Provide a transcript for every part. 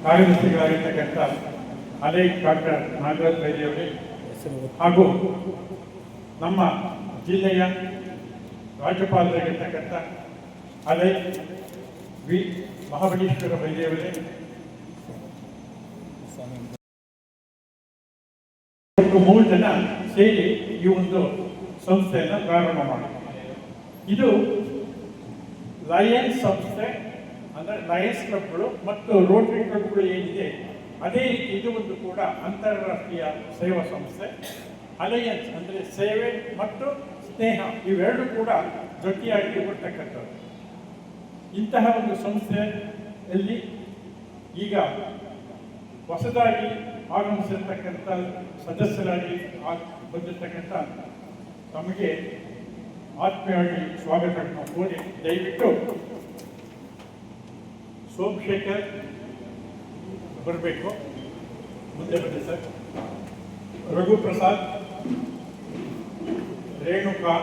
ಕಾರ್ಯದರ್ಶಿಗಳಾಗಿರ್ತಕ್ಕಂಥ ಅಲೈ doctor Nagaraj ಬೈಲಿಯವರೇ ಹಾಗೂ ನಮ್ಮ ಜಿಲ್ಲೆಯ ರಾಜ್ಯಪಾಲರಾಗಿರ್ತಕ್ಕಂಥ ಅಲೈ ವಿ ಮಹಾಬಲೇಶ್ವರ ಬೈಲಿಯವರೇ, ಮೂರು ಜನ ಸೇರಿ ಈ ಒಂದು ಸಂಸ್ಥೆಯನ್ನು ಪ್ರಾರಂಭ ಮಾಡಿದ್ದಾರೆ. ಇದು ಲಯನ್ಸ್ ಸಂಸ್ಥೆ ಅಂದರೆ ಲಯನ್ಸ್ ಕ್ಲಬ್ಗಳು ಮತ್ತು ರೋಟರಿ ಕ್ಲಬ್ಗಳು ಏನಿದೆ ಅದೇ ರೀತಿ ಇದು ಒಂದು ಕೂಡ ಅಂತಾರಾಷ್ಟ್ರೀಯ ಸೇವಾ ಸಂಸ್ಥೆ. ಅಲಯನ್ಸ್ ಅಂದರೆ ಸೇವೆ ಮತ್ತು ಸ್ನೇಹ ಇವೆರಡೂ ಕೂಡ ಜೊತೆಯಾಗಿ ಬರ್ತಕ್ಕಂಥದ್ದು. ಇಂತಹ ಒಂದು ಸಂಸ್ಥೆಯಲ್ಲಿ ಈಗ ಹೊಸದಾಗಿ ಆಗಮಿಸಿರ್ತಕ್ಕಂಥ ಸದಸ್ಯರಾಗಿ ಬಂದಿರತಕ್ಕಂಥ ತಮಗೆ ಆತ್ಮೀಯವಾಗಿ ಸ್ವಾಗತವನ್ನು ಕೋರಿ ದಯವಿಟ್ಟು ಸೋಮಶೇಖರ್ ಬರಬೇಕು, ಮುಂದೆ ಬನ್ನಿ ಸರ್. ರಘು ಪ್ರಸಾದ್, ರೇಣುಕಾ,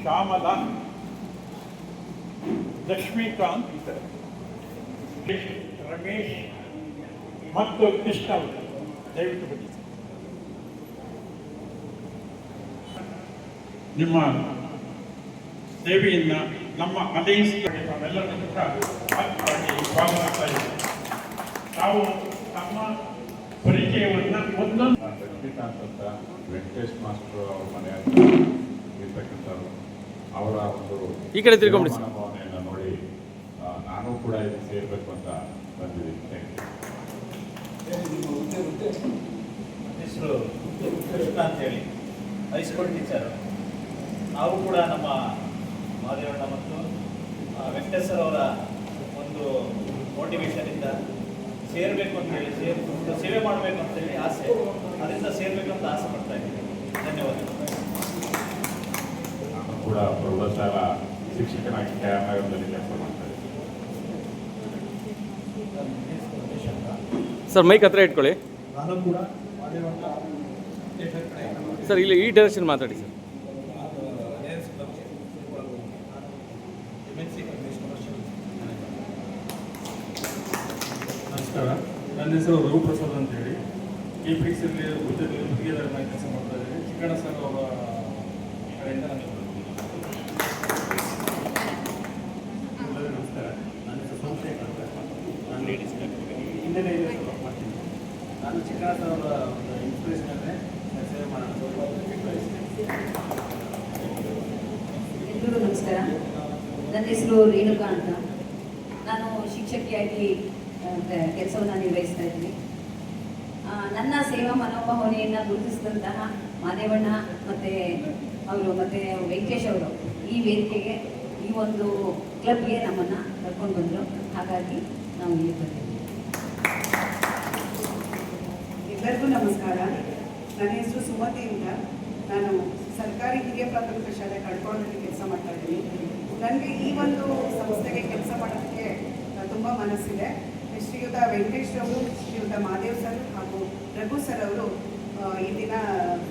ಶ್ಯಾಮಲಾ, ಲಕ್ಷ್ಮೀಕಾಂತ್, ರಮೇಶ್ ಮತ್ತು ಕೃಷ್ಣ ಅವರು ದಯವಿಟ್ಟು ಬನ್ನಿ. ನಿಮ್ಮ ಸೇವೆಯಿಂದ ನಮ್ಮ ಅಲಯನ್ಸ್ ನಾವೆಲ್ಲರೂ ಕೂಡ ಸ್ವಾಗತ ಇದ್ದೀವಿ. ತಾವು ನಮ್ಮ ಪರಿಚಯವನ್ನು ಒಂದೊಂದು ಲಕ್ಷ್ಮೀಕಾಂತ್ ಅಂತ ವೆಂಕಟೇಶ್ ಮಾಸ್ಟರ್ ಅವ್ರ ಮನೆ ಇರ್ತಕ್ಕಂಥವ್ರು, ಅವರ ಒಂದು ಈ ಕಡೆ ತಿರ್ಗೊಂಡು ಭಾವನೆಯನ್ನು ನೋಡಿ ನಾನು ಕೂಡ ಇದಕ್ಕೆ ಸೇರಬೇಕು ಅಂತ ಬಂದಿದ್ದೀನಿ. ಹೆಸರು ಕೃಷ್ಣ ಅಂತೇಳಿ ಹೈಸ್ಕೂಲ್ ಟೀಚರು. ನಾವು ಕೂಡ ನಮ್ಮ ಮಹಾದೇವಣ್ಣ ಮತ್ತು ವೆಂಕಟೇಶ್ವರ ಅವರ ಒಂದು ಮೋಟಿವೇಶನಿಂದ ಸೇರಬೇಕು ಅಂತೇಳಿ ಸೇವೆ ಮಾಡಬೇಕು ಅಂತೇಳಿ ಆಸೆ, ಅದರಿಂದ ಸೇರಬೇಕು ಅಂತ ಆಸೆ ಪಡ್ತಾ ಇದ್ದೀನಿ. ಧನ್ಯವಾದಗಳು. ನಾನು ಕೂಡ ಪ್ರೌಢಶಾಲಾ ಶಿಕ್ಷಕನಾಗಿ ಕ್ಯಾಮರಾದಲ್ಲಿ ಕೆಲಸ ಮಾಡ್ತಾ ಇದ್ದೀನಿ. ಸರ್ ಮೈಕ್ ಹತ್ರ ಇಟ್ಕೊಳ್ಳಿ ನಾನು ಕೂಡ ಸರ್. ಇಲ್ಲಿ ಈ ಡೈರೆಕ್ಷನ್ ಮಾತಾಡಿ ಸರ್. ನಮಸ್ಕಾರ, ನನ್ನ ಹೆಸರು ರಘು ಪ್ರಸಾದ್ ಅಂತೇಳಿ KPXಯಲ್ಲಿ ಗುತ್ತಿಗೆದಾರನಾಗಿ ಕೆಲಸ ಮಾಡ್ತಾ ಇದ್ದೀನಿ. ಚಿಕ್ಕಣ್ಣ ಸರ್ ಅವರ ಕಡೆಯಿಂದ ಎಲ್ಲರಿಗೂ ನಮಸ್ಕಾರ. ನನ್ನ ಹೆಸರು ಸೋಮಶೇಖರ್ ಅಂತ, ನಾನು ಇಂಡಿಯನ್ ರೈಲ್ವೇಸ್ ವರ್ಕ್ ಮಾಡ್ತೀನಿ. ನಾನು ಚಿಕ್ಕಣ್ಣ ಸರ್ ಅವರ ಒಂದು ಇನ್ಸ್ಪಿರೇಷನ್ ಅಂದರೆ ಸೇವೆ ಮಾಡೋಣ. ಎಲ್ಲರಿಗೂ ನಮಸ್ಕಾರ. ನನ್ನ ಹೆಸರು ರೇಣುಕಾ ಅಂತ, ನಾನು ಶಿಕ್ಷಕಿಯಾಗಿ ಕೆಲಸವನ್ನು ನಿರ್ವಹಿಸ್ತಾ ಇದ್ದೀನಿ. ನನ್ನ ಸೇವಾ ಮನೋಭಾವನೆಯನ್ನು ಗುರುತಿಸಿದಂತಹ ಮಾದೇವಣ್ಣ ಮತ್ತು ಅವರು ಮತ್ತು ವೆಂಕಟೇಶ್ ಅವರು ಈ ವೇದಿಕೆಗೆ, ಈ ಒಂದು ಕ್ಲಬ್ಗೆ ನಮ್ಮನ್ನು ಕರ್ಕೊಂಡು ಬಂದರು. ಹಾಗಾಗಿ ನಾವು ಇಲ್ಲಿ ಬಂದಿದ್ದೀವಿ. ಎಲ್ಲರಿಗೂ ನಮಸ್ಕಾರ. ನನ್ನ ಹೆಸರು ಸುಮತಿ ಅಂತ, ನಾನು ಸರ್ಕಾರಿ ಹಿರಿಯ ಪ್ರಾಥಮಿಕ ಶಾಲೆ ಕಡ್ಕೊಳ್ಳೋದಲ್ಲಿ ಕೆಲಸ ಮಾಡ್ತಾ ಇದ್ದೀನಿ. ನನಗೆ ಈ ಒಂದು ಸಂಸ್ಥೆಗೆ ಕೆಲಸ ಮಾಡೋದಕ್ಕೆ ತುಂಬ ಮನಸ್ಸಿದೆ. ಶ್ರೀಯುತ ವೆಂಕಟೇಶ್ ಅವರು, ಶ್ರೀಯುತ ಮಹಾದೇವ್ ಸರ್ ಹಾಗೂ ರಘು ಸರ್ ಅವರು ಈ ದಿನ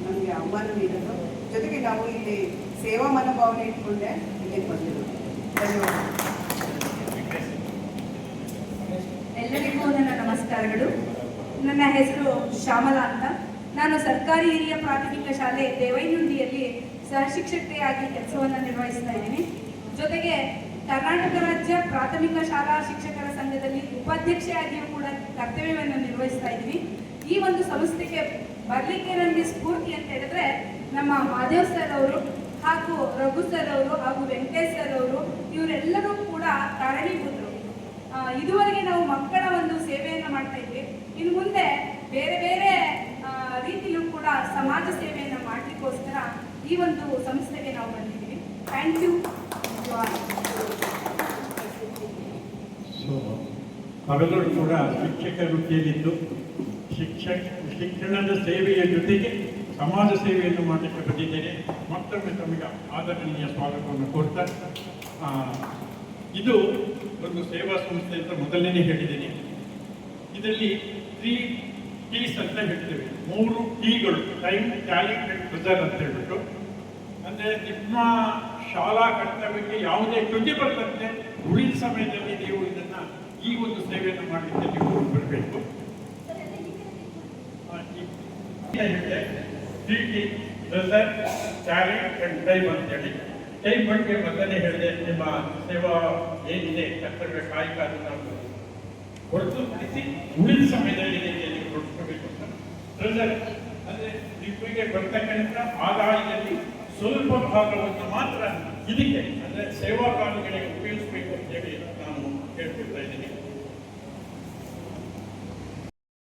ನಮಗೆ ಆಹ್ವಾನ ನೀಡಿದರು. ಜೊತೆಗೆ ನಾವು ಇಲ್ಲಿ ಸೇವಾ ಮನೋಭಾವನೆ ಇಟ್ಕೊಂಡೆ ಇಲ್ಲಿಗೆ ಬಂದಿರೋದು. ಧನ್ಯವಾದ. ಎಲ್ಲರಿಗೂ ನನ್ನ ನಮಸ್ಕಾರಗಳು. ನನ್ನ ಹೆಸರು ಶ್ಯಾಮಲಾ ಅಂತ, ನಾನು ಸರ್ಕಾರಿ ಹಿರಿಯ ಪ್ರಾಥಮಿಕ ಶಾಲೆ ದೇವೈನುಂಡಿಯಲ್ಲಿ ಸಹ ಶಿಕ್ಷಕಿಯಾಗಿ ಕೆಲಸವನ್ನು ನಿರ್ವಹಿಸ್ತಾ ಇದ್ದೀನಿ. ಜೊತೆಗೆ ಕರ್ನಾಟಕ ರಾಜ್ಯ ಪ್ರಾಥಮಿಕ ಶಾಲಾ ಶಿಕ್ಷಕರ ಸಂಘದಲ್ಲಿ ಉಪಾಧ್ಯಕ್ಷೆಯಾಗಿಯೂ ಕೂಡ ಕರ್ತವ್ಯವನ್ನು ನಿರ್ವಹಿಸ್ತಾ ಇದ್ದೀನಿ. ಈ ಒಂದು ಸಂಸ್ಥೆಗೆ ಬರಲಿಕ್ಕೆ ನನಗೆ ಸ್ಫೂರ್ತಿ ಅಂತ ಹೇಳಿದ್ರೆ ನಮ್ಮ ಮಹಾದೇವ್ ಸರ್ ಅವರು ಹಾಗೂ ರಘು ಸರ್ ಅವರು ಹಾಗೂ ವೆಂಕಟೇಶ್ ಸರ್ ಅವರು, ಇವರೆಲ್ಲರೂ ಕೂಡ ಕಾರಣೀಭೂತರು. ಇದುವರೆಗೆ ನಾವು ಮಕ್ಕಳ ಒಂದು ಸೇವೆಯನ್ನು ಮಾಡ್ತಾ ಇದ್ವಿ. ಇನ್ನು ಮುಂದೆ ಬೇರೆ ಬೇರೆ ರೀತಿಯಲ್ಲೂ ಕೂಡ ಸಮಾಜ ಸೇವೆಯನ್ನು ಮಾಡಲಿಕ್ಕೋಸ್ಕರ ಈ ಒಂದು ಸಂಸ್ಥೆಗೆ ನಾವು ಬಂದಿದ್ದೀವಿ. Thank you. ನಾವೆಲ್ಲರೂ ಕೂಡ ಶಿಕ್ಷಕ ವೃತ್ತಿಯಲ್ಲಿದ್ದು ಶಿಕ್ಷಣದ ಸೇವೆಯ ಜೊತೆಗೆ ಸಮಾಜ ಸೇವೆಯನ್ನು ಮಾಡಲಿಕ್ಕೆ ಬಂದಿದ್ದೇನೆ. ಮತ್ತೊಮ್ಮೆ ತಮಗೆ ಆದರಣೀಯ ಸ್ವಾಗತವನ್ನು ಕೋರ್ತಾ, ಇದು ಒಂದು ಸೇವಾ ಸಂಸ್ಥೆ ಅಂತ ಮೊದಲನೇ ಹೇಳಿದ್ದೀನಿ. ಇದರಲ್ಲಿ 3 T's ಅಂತ ಹೇಳ್ತೇವೆ. 3 Tಗಳು, ಟೈಮ್, ಟ್ಯಾಲೆಂಟ್ ಆ್ಯಂಡ್ ಟ್ರೆಜರ್ ಅಂತ ಹೇಳ್ಬಿಟ್ಟು. ಅಂದರೆ ನಿಮ್ಮ ಶಾಲಾ ಕರ್ತವ್ಯಕ್ಕೆ ಯಾವುದೇ ಚ್ಯುತಿ ಬರ್ತಂತೆ ಉಳಿದ ಸಮಯದಲ್ಲಿ ನೀವು ಇದನ್ನ ಈ ಒಂದು ಸೇವೆಯನ್ನು ಮಾಡಲಿಕ್ಕೆ ನೀವು ಬರಬೇಕು. ಟ್ಯಾಲೆಂಟ್ ಅಂಡ್ ಟೈಮ್ ಅಂತೇಳಿ ಟೈಮ್ ಬಗ್ಗೆ ಮೊದಲೇ ಹೇಳಿದೆ. ನಿಮ್ಮ ಸೇವಾ ಏನಿದೆ ಕರ್ತವ್ಯ ಕಾಯಕ ಅದನ್ನು ಹೊರತುಪಡಿಸಿ ಉಳಿದ ಸಮಯದಲ್ಲಿ ನೀವು ಹೊರತುಕೋಬೇಕು ಅಂತ. ಅಂದರೆ ನಿಮಗೆ ಬರ್ತಕ್ಕಂಥ ಆದಾಯದಲ್ಲಿ ಸ್ವಲ್ಪ ಭಾಗವನ್ನು ಮಾತ್ರ ಇದಕ್ಕೆ ಅಂದರೆ ಸೇವಾ ಕಾರ್ಯಗಳಿಗೆ ಉಪಯೋಗಿಸಬೇಕು ಅಂತೇಳಿ ನಾನು ಕೇಳ್ಕೊಳ್ತಾ ಇದ್ದೀನಿ.